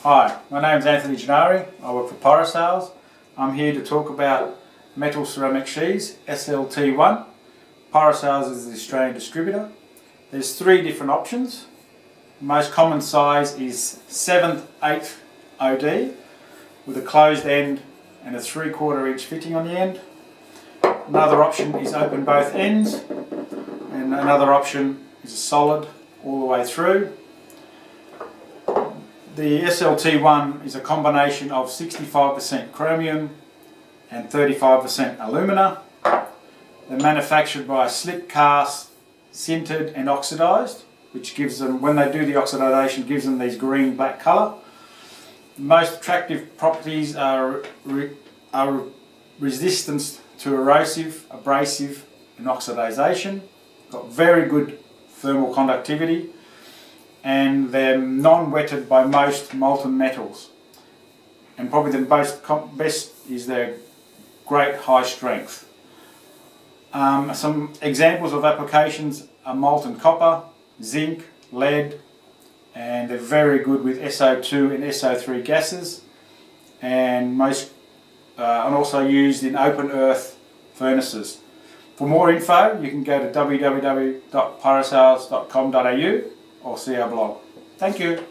Hi, my name is Anthony Gennari. I work for Pyrosales. I'm here to talk about metal ceramic sheaths, SLT-1. Pyrosales is the Australian distributor. There's three different options. The most common size is 7/8 OD with a closed end and a 3/4 inch fitting on the end. Another option is open both ends, and another option is a solid all the way through. The SLT-1 is a combination of 65% chromium and 35% alumina. They're manufactured by a slip cast, sintered and oxidised, which gives them, when they do the oxidation, gives them these green-black colour. The most attractive properties are resistance to erosive, abrasive and oxidisation. Got very good thermal conductivity, and they're non-wetted by most molten metals. And probably the best is their great high strength. Some examples of applications are molten copper, zinc, lead, and they're very good with SO2 and SO3 gases, and also used in open earth furnaces. For more info, you can go to www.pyrosales.com.au or see our blog. Thank you.